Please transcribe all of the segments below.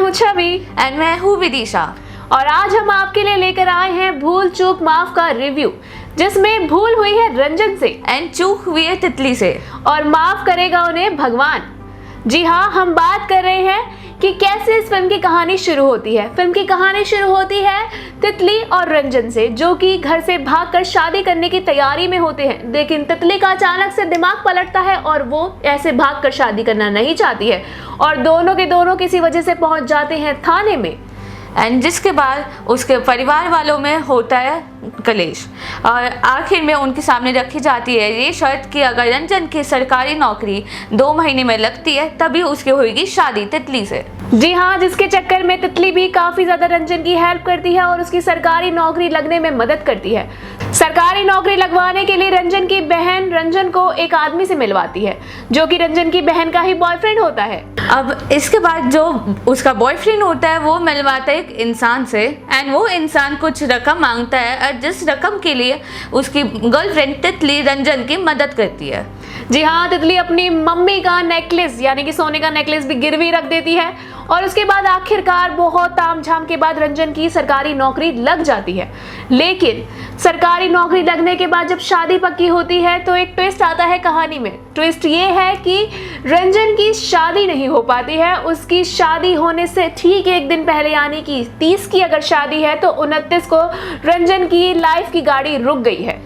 हूँ छवि एंड मैं हूँ विदिशा और आज हम आपके लिए लेकर आए हैं भूल चूक माफ का रिव्यू, जिसमें भूल हुई है रंजन से एंड चूक हुई है तितली से और माफ करेगा उन्हें भगवान। जी हाँ, हम बात कर रहे हैं कि कैसे इस फिल्म की कहानी शुरू होती है। फिल्म की कहानी शुरू होती है तितली और रंजन से, जो कि घर से भागकर शादी करने की तैयारी में होते हैं, लेकिन तितली का अचानक से दिमाग पलटता है और वो ऐसे भागकर शादी करना नहीं चाहती है और दोनों के दोनों किसी वजह से पहुंच जाते हैं थाने में। एंड जिसके बाद उसके परिवार वालों में होता है कलेश और आखिर में उनके सामने रखी जाती है ये शर्त कि अगर रंजन की सरकारी नौकरी 2 महीने में लगती है तभी उसकी होगी शादी तितली से। जी हाँ, जिसके चक्कर में तितली भी काफी ज्यादा रंजन की हेल्प करती है और उसकी सरकारी नौकरी लगने में मदद करती है। सरकारी नौकरी लगवाने के लिए रंजन की बहन रंजन को एक आदमी से मिलवाती है, जो कि रंजन की बहन का ही बॉयफ्रेंड होता है। अब इसके बाद जो उसका बॉयफ्रेंड होता है वो मिलवाता है एक इंसान से एंड वो इंसान कुछ रकम मांगता है और जिस रकम के लिए उसकी गर्लफ्रेंड तितली रंजन की मदद करती है। जी हाँ, तितली अपनी मम्मी का नेकलेस यानी कि सोने का नेकलेस भी गिरवी रख देती है और उसके बाद आखिरकार बहुत तामझाम के बाद रंजन की सरकारी नौकरी लग जाती है। लेकिन सरकारी नौकरी लगने के बाद जब शादी पक्की होती है तो एक ट्विस्ट आता है कहानी में। ट्विस्ट ये है कि रंजन की शादी नहीं हो पाती है। उसकी शादी होने से ठीक एक दिन पहले यानी कि 30 की अगर शादी है तो 29 को रंजन की लाइफ की गाड़ी रुक गई है।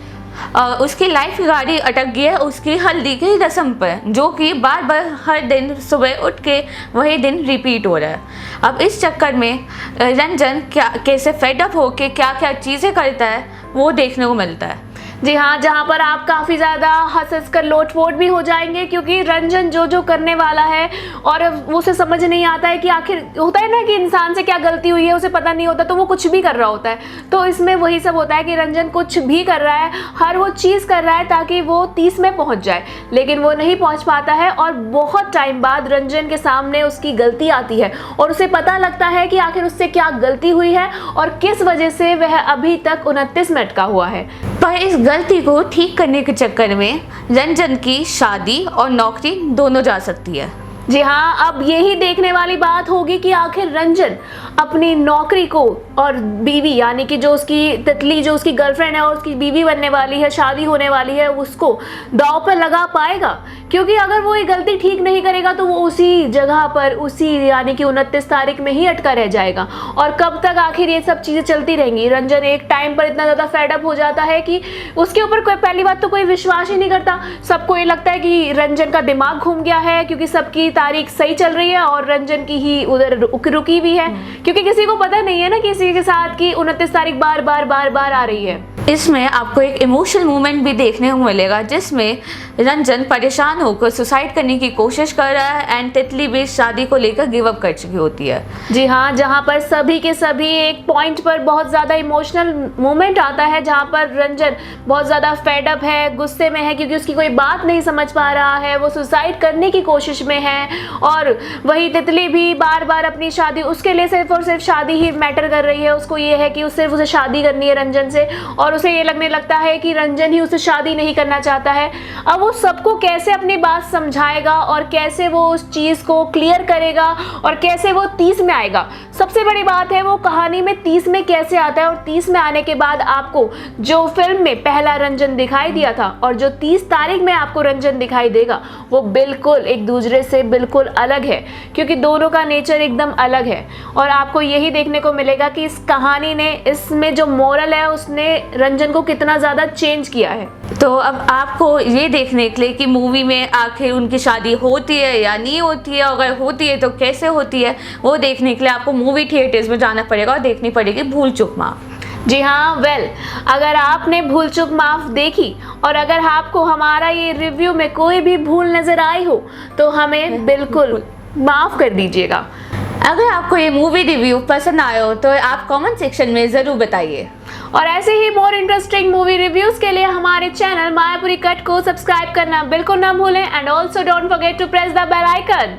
उसकी लाइफ की गाड़ी अटक गई है उसकी हल्दी की रस्म पर, जो कि बार बार हर दिन सुबह उठ के वही दिन रिपीट हो रहा है। अब इस चक्कर में रंजन क्या कैसे फेडअप होके क्या क्या चीज़ें करता है वो देखने को मिलता है। जी हाँ, जहाँ पर आप काफ़ी ज़्यादा हंस कर लोटपोट भी हो जाएंगे, क्योंकि रंजन जो जो करने वाला है और उसे समझ नहीं आता है कि आखिर होता है ना कि इंसान से क्या गलती हुई है उसे पता नहीं होता, तो वो कुछ भी कर रहा होता है। तो इसमें वही सब होता है कि रंजन कुछ भी कर रहा है, हर वो चीज़ कर रहा है ताकि वो 30 में पहुँच जाए, लेकिन वो नहीं पहुँच पाता है और बहुत टाइम बाद रंजन के सामने उसकी गलती आती है और उसे पता लगता है कि आखिर उससे क्या गलती हुई है और किस वजह से वह अभी तक 29 में अटका हुआ है। पर इस गलती को ठीक करने के चक्कर में रंजन की शादी और नौकरी दोनों जा सकती है। जी हाँ, अब यही देखने वाली बात होगी कि आखिर रंजन अपनी नौकरी को और बीवी यानी कि जो उसकी तितली जो उसकी गर्लफ्रेंड है और उसकी बीवी बनने वाली है, शादी होने वाली है, उसको दांव पर लगा पाएगा। क्योंकि अगर वो ये गलती ठीक नहीं करेगा तो वो उसी जगह पर उसी यानी कि 29 तारीख में ही अटका रह जाएगा। और कब तक आखिर ये सब चीज़ें चलती रहेंगी। रंजन एक टाइम पर इतना ज़्यादा फेडअप हो जाता है कि उसके ऊपर कोई पहली बात तो कोई विश्वास ही नहीं करता। सबको ये लगता है कि रंजन का दिमाग घूम गया है, क्योंकि सबकी तारीख सही चल रही है और रंजन की ही उधर रुकी भी है, क्योंकि किसी को पता नहीं है ना किसी के साथ कि 29 तारीख बार बार आ रही है। इसमें आपको एक इमोशनल मूवमेंट भी देखने को मिलेगा, जिसमें रंजन परेशान होकर सुसाइड करने की कोशिश कर रहा है एंड तितली भी शादी को लेकर गिव अप कर चुकी होती है। जी हाँ, जहाँ पर सभी के सभी एक पॉइंट पर बहुत ज़्यादा इमोशनल मोमेंट आता है, जहाँ पर रंजन बहुत ज़्यादा फेडअप है, गुस्से में है, क्योंकि उसकी कोई बात नहीं समझ पा रहा है, वो सुसाइड करने की कोशिश में है। और वही तितली भी बार बार अपनी शादी, उसके लिए सिर्फ और सिर्फ शादी ही मैटर कर रही है। उसको ये है कि सिर्फ उसे शादी करनी है रंजन से और उसे ये लगने लगता है कि रंजन ही उसे शादी नहीं करना चाहता है। अब वो सबको कैसे अपनी बात समझाएगा और कैसे वो उस चीज़ को क्लियर करेगा और कैसे वो 30 में आएगा। सबसे बड़ी बात है वो कहानी में 30 में कैसे आता है और 30 में आने के बाद आपको जो फिल्म में पहला रंजन दिखाई दिया था और जो 30 तारीख में आपको रंजन दिखाई देगा वो बिल्कुल एक दूसरे से बिल्कुल अलग है, क्योंकि दोनों का नेचर एकदम अलग है। और आपको यही देखने को मिलेगा कि इस कहानी ने, इसमें जो मोरल है उसने रंजन को कितना ज़्यादा चेंज किया है। तो अब आपको ये देखने के लिए कि मूवी में आखिर उनकी शादी होती है या नहीं होती है, अगर होती है तो कैसे होती है, वो देखने के लिए आपको मूवी थिएटर्स में जाना पड़ेगा और देखनी पड़ेगी भूल चूक माफ। जी हाँ, अगर आपने भूल चूक माफ देखी और अगर आपको हमारा ये रिव्यू में कोई भी भूल नज़र आई हो तो हमें बिल्कुल माफ़ कर दीजिएगा। अगर आपको ये मूवी रिव्यू पसंद आया हो तो आप कमेंट सेक्शन में ज़रूर बताइए। और ऐसे ही मोर इंटरेस्टिंग मूवी रिव्यूज के लिए हमारे चैनल मायापुरी कट को सब्सक्राइब करना बिल्कुल ना भूलें and also don't forget to press the bell icon.